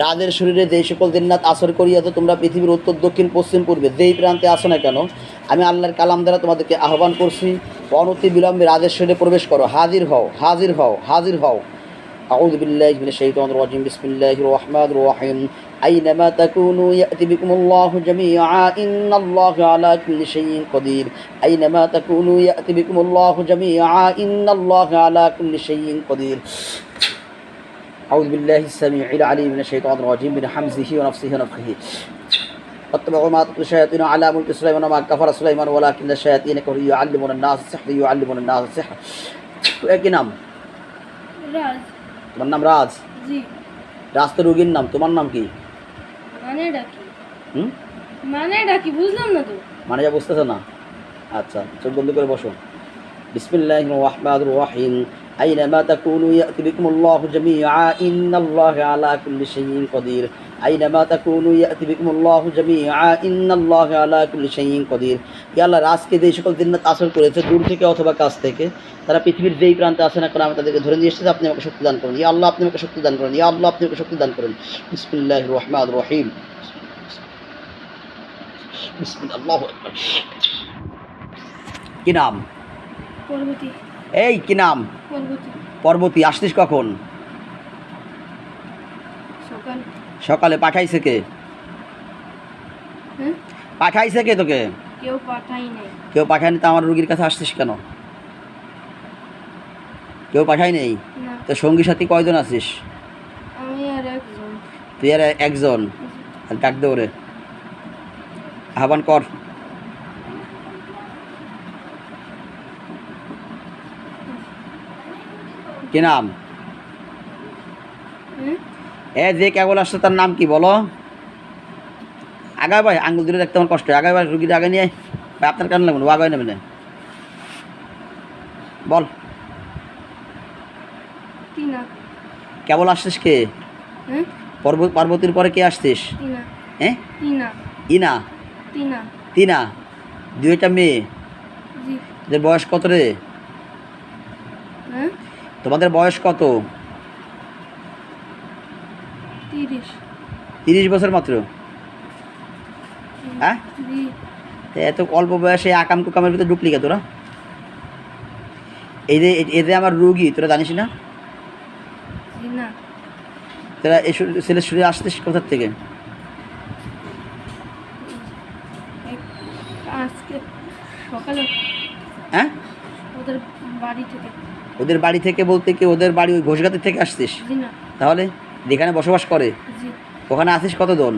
রাজের শরীরে যেই সকল জিন্নাত আসর করিয়াছে তোমরা পৃথিবীর উত্তর দক্ষিণ পশ্চিম পূর্বে যেই প্রান্তে আসো না কেন, আমি আল্লাহর কালাম দ্বারা তোমাদেরকে আহ্বান করছি, অনতি বিলম্বে রাজের শরীরে প্রবেশ করো, হাজির হও, হাজির হও, হাজির হও। আউযু বিল্লাহি মিনাশ শাইতানির রাজিম, বিসমিল্লাহির রহমানির রহিম। আইনামা তাকুনু ইয়াতি বিকুমুল্লাহু জামিআ ইন্নাল্লাহা আলা কুল্লি শাইইন কাদির। আইনামা তাকুনু ইয়াতি বিকুমুল্লাহু জামিআ ইন্নাল্লাহা আলা কুল্লি শাইইন কাদির। أعوذ بالله السميع العليم من الشيطان الرجيم من حمزه ونفسه ونفخه. واتبعوا ما تتلو الشياطين على ملك سليمان وما كفر سليمان ولكن الشياطين كفروا يعلمون الناس السحر يعلمون الناس السحر. কি নাম? রাজ। তোমার নাম রাজ? জি। রাজ তো রোগীর নাম, তোমার নাম কি? মানে ডাকি। মানে ডাকি বুঝলাম না তো। মানে যা বুঝতেছো না? আচ্ছা, চোখ বন্ধ করে বসো। বিসমিল্লাহির রহমানির রহিম। أينما تكونوا يأتي بكم الله جميعا إن الله على كل شيء قدير. أينما تكونوا يأتي بكم الله جميعا إن الله على كل شيء قدير. ইয়া আল্লাহ, রাজকে যে সকল জিন্নাত আসর করেছে দূর থেকে অথবা কাছ থেকে, তারা পৃথিবীর যেই প্রান্তে আসে না কেন আমি তাদেরকে ধরে নিয়ে এসেছি, আপনি আমাকে শক্তি দান করুন। ইয়া আল্লাহ, আপনি আমাকে শক্তি দান করুন। ইয়া আল্লাহ, আপনি আমাকে শক্তি দান করুন। বিসমিল্লাহির রহমানির রহিম। বিসমিল্লাহ, আল্লাহু আকবার। কি নাম? পর্বতী। এই কি নাম? পর্বতী। পর্বতী। আসছিস কখন? সকাল। সকালে। পাঠাইছে কে? হ্যাঁ? পাঠাইছে কে তোকে? কেউ পাঠাই নাই। কেউ পাঠায়নি তো আমার রুগীর কাছে আসছিস কেন? কেউ পাঠাই নেই? না। তো সঙ্গী সাথী কয়জন আছিস? আমি আর একজন। তুই আর একজন? ডাক দে ওরে, আহ্বান কর। কি নাম? এ যে কেবল আসছে তার নাম কি বলো? আগায় ভাই, আঙ্গুল দূরে দেখতে আমার কষ্ট হয়। আগায় ভাই, রুগীর আগে নিয়ে ভাই, আপনার কেন লাগবে? ও আগায় নেবে না, বল। টিনা। কেবল আসছিস কে? পার্বতীর পরে কে আসছিস? টিনা। হ্যাঁ? টিনা। ইনা? টিনা। তিনা? দুইটা মেয়ে? জি। তোদের বয়স কত রে? হ্যাঁ? তোমাদের বয়স কত? 30। 30 বছর মাত্র? হ্যাঁ? জি। এত অল্প বয়সে আকাম কুকামের ভিতরে ঢুকলি কে তোরা? এই যে আমার রুগী, তোরা জানিস না? জি না। তোরা এই ছেলের শরীরে আসতিস কোথার থেকে? আজকে সকালে। হ্যাঁ? ওদের বাড়ি থেকে। ওদের বাড়ি থেকে বলতে কি ওদের বাড়ি ওই ঘোষগাতি থেকে আসছিস? জি না। তাহলে যেখানে বসবাস করে জি। ওখানে আসিস কতজন?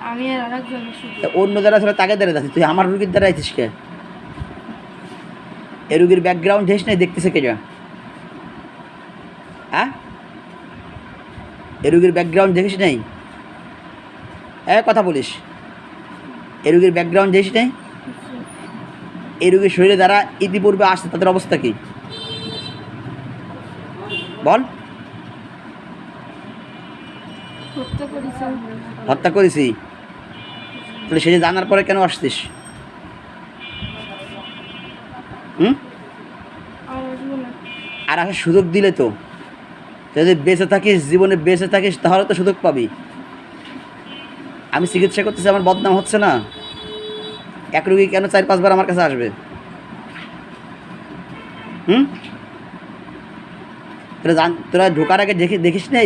আমি আর আরেকজন শুধু। অন্য যারা ছিল তাকে দাঁড়িয়ে আছিস, তুই আমার রুগীর দ্বারা আছিস কে? এই রুগীর ব্যাকগ্রাউন্ড ঢেস নাই, দেখতেছে কে যা? হ্যাঁ? এই রুগীর ব্যাকগ্রাউন্ড দেখিস নাই? কথা বলিস। এই রুগীর ব্যাকগ্রাউন্ড দেখিস নাই? এই রুগীর শরীরে যারা ইতিপূর্বে আসছে তাদের অবস্থা কি বল? হত্যা করেছি। তাহলে সেটা জানার পরে কেন আসছিস? আর আসার সুযোগ দিলে তো, যদি বেঁচে থাকিস, জীবনে বেঁচে থাকিস, তাহলে তো সুযোগ পাবি। আমি চিকিৎসা করতেছি, আমার বদনাম হচ্ছে না? এক রুগী কেন 4-5 বার আমার কাছে আসবে? তোরা ঢোকার আগে দেখিস না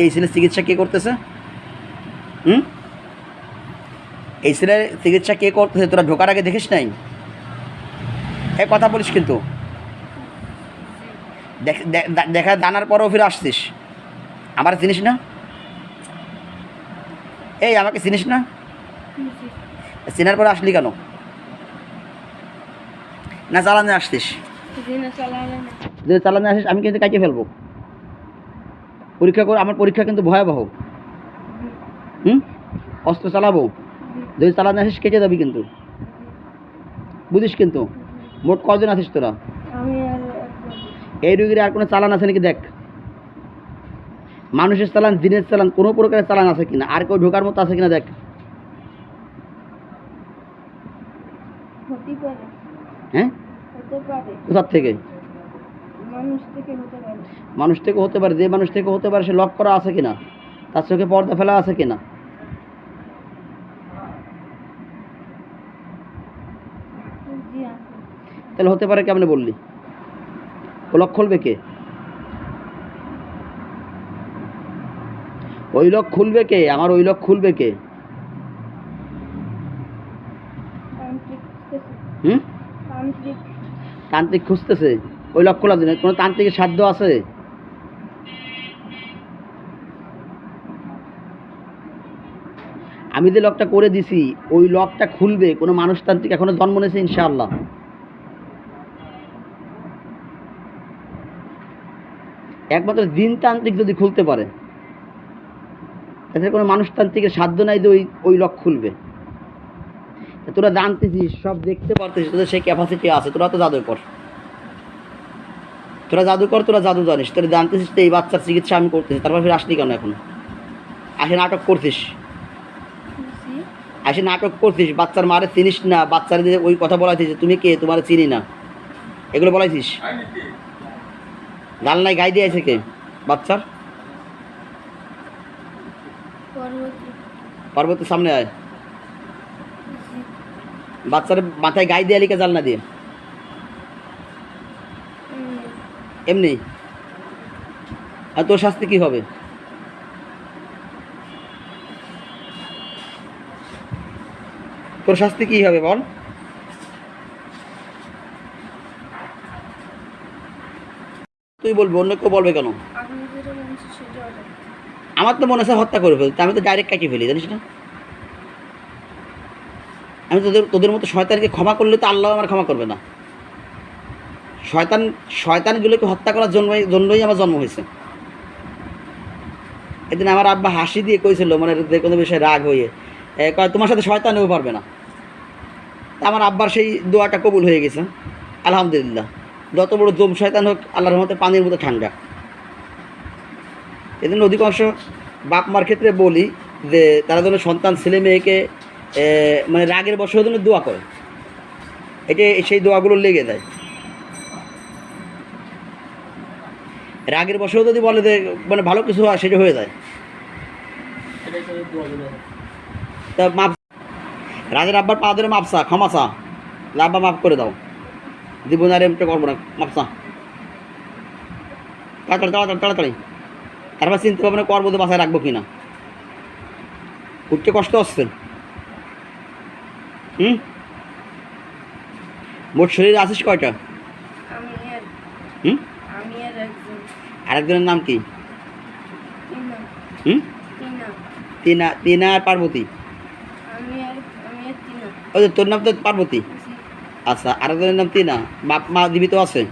এই ছেলের চিকিৎসা কে করতেছে? এই ছেলের চিকিৎসা কে করতেছে তোরা ঢোকার আগে দেখিস নাই? কথা বলিস কিন্তু। দেখা জানার পরেও ফিরে আসছিস। আমার চিনিস না? এই আমাকে চিনিস না? চেনার পরে আসলি কেন? না চালানে আসছিস? যদি চালানে আসিস আমি কিন্তু কাটিয়ে ফেলবো। পরীক্ষা করে, আমার পরীক্ষা কিন্তু ভয়াবহ। অস্ত্র চালাবো, যদি চালানে আসিস কেটে যাবি কিন্তু, বুঝিস কিন্তু। মোট কজন আছিস তোরা? এই রুগীর আর কোনো চালান আছে নাকি দেখ। মানুষের চালান, দিনের চালান, কোনো প্রকারের চালান আছে কিনা, আর কেউ ঢোকার মতো আছে কিনা দেখ। হ্যাঁ? কোথার থেকে? মানুষ থেকে হতে পারে, যে মানুষ থেকে হতে পারে সে লক করা আছে কিনা, তার চোখে পর্দা ফেলা আছে কিনা। জি আছে। তাহলে হতে পারে কেমনে বললি? ও লক খুলবে কে? ওই লক খুলবে কে? আমার ওই লক খুলবে কে? তান্ত্রিক খুঁজতেছে। হুম? তান্ত্রিক। তান্ত্রিক খুঁজতেছে ওই লক খোলার জন্য? কোনো তান্ত্রিকের সাধ্য আছে? আমি যে লকটা করে দিছি ওই লকটা খুলবে কোনো মানুষতান্ত্রিক এখনো জন্ম নিয়েছে ইনশাআল্লাহ? একমাত্র জিনতান্ত্রিক যদি খুলতে পারে, এতে কোনো মানুষতান্ত্রিকের সাধ্য নাই যে ওই ওই লক খুলবে। তা তোরা জানতেছিস, সব দেখতে পারতেছিস, তোদের সেই ক্যাপাসিটি আছে, তোরা তো জাদুকর, তোরা জাদুকর, তোরা জাদু জানিস, তোরা জানতেছিস তো এই বাচ্চার চিকিৎসা আমি করতেছি, তারপর ফিরে আসলি কেন এখন? আসে নাটক করছিস, জি। আসে নাটক করছিস, বাচ্চার মারে চিনিস না, বাচ্চার যে ওই কথা বলাইছিস যে তুমি কে, তোমার চিনি না, এগুলো বলাইছিস। জানলায় গাই দিয়েছে কে বাচ্চার? পরবর্তী। পার্বতীর সামনে আয়, জি। বাচ্চার মাথায় গাই দিয়ে লিখে জানলা দিয়ে এমনি। আর তোর শাস্তি কি হবে? তোর শাস্তি কি হবে বল? তুই বলবি, অন্য কেউ বলবে কেন? আপনি যেটা বলছেন সেটা হবে। আমার তো মনে হয় হত্যা করে ফেলতে, আমি তো ডাইরেক্ট কাটিয়ে ফেলি, জানিস না? আমি তোদের তোদের মতো শয়তানকে ক্ষমা করলে তো আল্লাহ আমার ক্ষমা করবে না। শয়তান শয়তানগুলোকে হত্যা করার জন্যই আমার জন্ম হয়েছে। এদিন আমার আব্বা হাসি দিয়ে কইছিল, মানে যে কোনো বিষয়ে রাগ হয়ে কয় তোমার সাথে শয়তানেও পারবে না। তা আমার আব্বার সেই দোয়াটা কবুল হয়ে গেছে আলহামদুলিল্লাহ। যত বড় জম শয়তান হোক আল্লাহর রহমতে পানির মতো ঠান্ডা। এজন্য অধিকাংশ বাপ মার ক্ষেত্রে বলি যে তারা যেন সন্তান ছেলে মেয়েকে মানে রাগের বশে জন্য দোয়া করে, এটা সেই দোয়াগুলো লেগে যায়। রাগের বশেও যদি বলে যে মানে ভালো কিছু হয় সেটা হয়ে যায়। তা মাপ, রাজের আব্বার পা ধরে মাপসা ক্ষমাসা, আব্বা মাফ করে দাও, জীবন আর এমটা করবো না, মাপসা তাড়াতাড়ি তাড়াতাড়ি তাড়াতাড়ি। তারপর চিন্তা ভাবনা করবো যে বাসায় রাখবো কিনা। উঠতে কষ্ট হচ্ছে। মোট শরীরে আছিস কয়টা? আমি আর হুম? আমি আর একজন। আরেকজনের নাম কি? তিনা। হুম? তিনা। তিনা, তিনা আর পার্বতী। আমি আর তিনা। ওই যে তোর নাম তো পার্বতী। জি। আচ্ছা, আরেকজনের নাম তিনা, বাপ মা জীবিত আছে?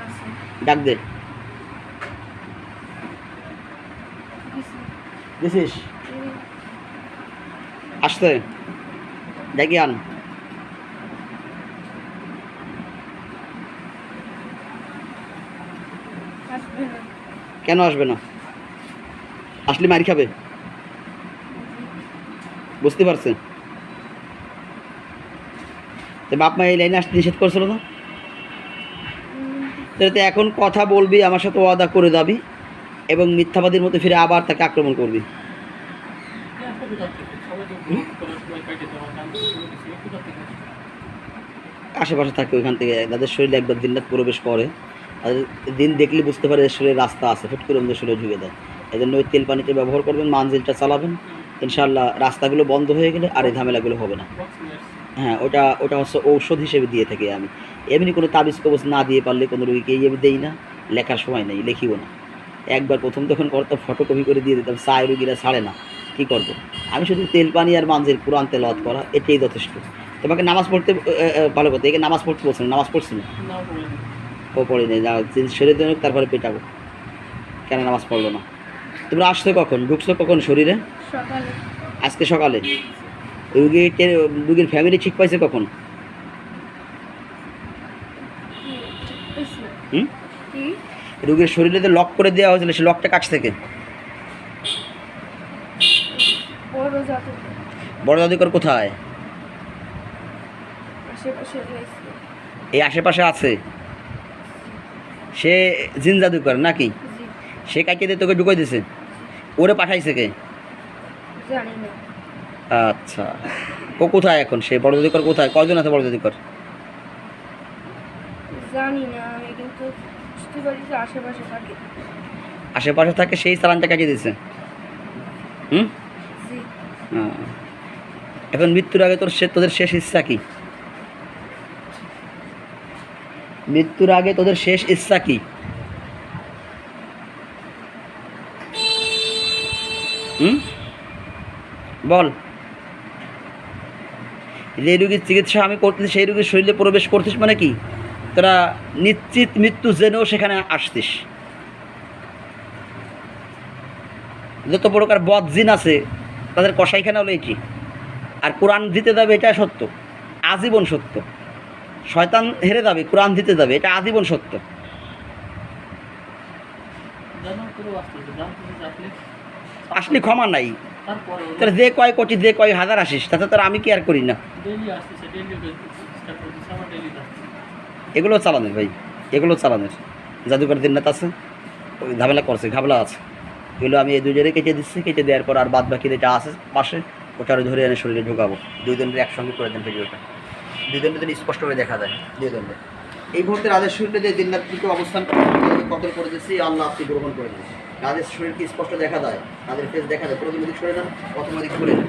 আছে। ডাক দে। কিছু। দিছিস? আসতে দেখি আন। আসবে না। কেন আসবে না? আসলে মার খাবে, বুঝতে পারছেন? তো বাপ মা এই লাইনে আসতে নিষেধ করছিল না? তো এখন কথা বলবি, আমার সাথে ওয়াদা করে যাবি এবং মিথ্যাবাদীর মতো ফিরে আবার তাকে আক্রমণ করবি। আশেপাশে থাকে ওইখান থেকে, তাদের শরীরে একবার দিনরাত প্রবেশ করে, তাদের দিন দেখলে বুঝতে পারে এর শরীরে রাস্তা আছে, ফুট করে আমাদের শরীরে ঢুকে দেয়। এই জন্য ওই তেল পানিটা ব্যবহার করবেন, মানজিলটা চালাবেন, ইনশাআল্লাহ রাস্তাগুলো বন্ধ হয়ে গেলে আর এই ঝামেলাগুলো হবে না। হ্যাঁ, ওটা ওটা হচ্ছে ঔষধ হিসেবে দিয়ে থাকি আমি। এমনি কোনো তাবিজ কবজ না দিয়ে পারলে কোনো রোগীকে আমি দেই না, লেখার সময় নেই, লিখিও না। একবার প্রথম তখন করতাম ফটোকপি করে দিয়ে দিতাম, চায় রুগীরা ছাড়ে না, কী করবো? আমি শুধু তেল পানি আর মানজিল কোরআন তেলাওয়াত করা, এটাই যথেষ্ট। তোমাকে নামাজ পড়তে ভালো কথা, একে নামাজ পড়তে বলছিল, নামাজ পড়ছি না ও পড়ি নেই, সেরে দেন তারপরে পেটাবো, কেন নামাজ পড়লো না? তোমরা আসছো কখন, ঢুকছো কখন শরীরে? সকালে। আজকে সকালে। রুগীর ফ্যামিলি ঠিক পাইছে কখন? হুম? কি? রুগীর শরীরে যে লক করে দেওয়া হয়েছিল সে লকটা কাছ থেকে? বড় জাদু। বড় জাদুকর কোথায়? আশেপাশে রয়েছে। এই আশেপাশে আছে? সে জিন জাদুকর নাকি? জি। সে কাকে দিয়ে তোকে ঢুকাই দিছে? ওরে পাঠাইছে কে? জানি না। আচ্ছা, ও কোথায় এখন? সে বড় দিকর কোথায়? কয়জন আছে বড় দিকর? জানি না, আমি কিন্তু বুঝতে পারি যে আশেপাশে থাকে। আশেপাশে থাকে, সেই চালানটা কাকে দিছে? হুম? জি। হ্যাঁ। এখন মৃত্যুর আগে তোদের শেষ ইচ্ছা কি? মৃত্যুর আগে তোদের শেষ ইচ্ছা কি? হুম, বল। যে রোগীর চিকিৎসা আমি করতেছি সেই রোগীর শরীরে প্রবেশ করতিস মানে কি? তোরা নিশ্চিত মৃত্যু জেনেও সেখানে আসতিস। যত প্রকার বদ জিন আছে তাদের কসাইখানা হলো এটি। আর কোরআন দিতে যাবে, এটা সত্য, আজীবন সত্য। শয়তান হেরে যাবে, কোরআন দিতে যাবে, এটা আজীবন সত্য। আসলে ক্ষমা নাই। তাহলে যে কয় কোটি, যে কয় হাজার আসিস, তাতে তোর আমি কি আর করি না। এগুলো চালানের ভাই, এগুলো চালানের। জাদুঘর দিননাথ আছে, ওই ঝামেলা করছে, ঘাবলা আছে। এগুলো আমি এই দুজনে কেটে দিচ্ছি, কেটে দেওয়ার পর আর বাদ বাকি যেটা আছে পাশে, ওটারও ধরে এনে শরীরে ঢোকাবো। দুইজনের একসঙ্গে করে দেন ভিডিওটা, দুইজনের যেন স্পষ্টভাবে দেখা যায়। দুইজনের এই মুহূর্তে রাজের শরীরে যে দিনরাত্রিকে অবস্থান কতল করে দিচ্ছি, আল্লাহ আপনি গ্রহণ করে দিন। রাজের শরীরকে স্পষ্ট দেখা যায়, তাদের ফেস দেখা যায়। প্রথম দিক সরে নেন, প্রথম দিক ঘুরে নেন,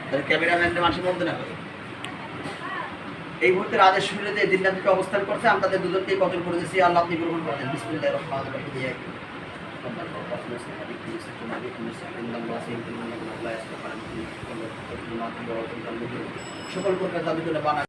তাদের ক্যামেরাম্যানটা মানুষের মধ্যে না করে। এই মুহূর্তে রাজের শরীরে যে দিনরাত্রিকে অবস্থান করছে, আমি তাদের দুজনকেই কতল করে দিচ্ছি, আল্লাহ আপনি গ্রহণ করে দেন। বিসমিল্লাহির রহমানির রহিম দিয়ে সকল প্রকার জাদুগুলো বানা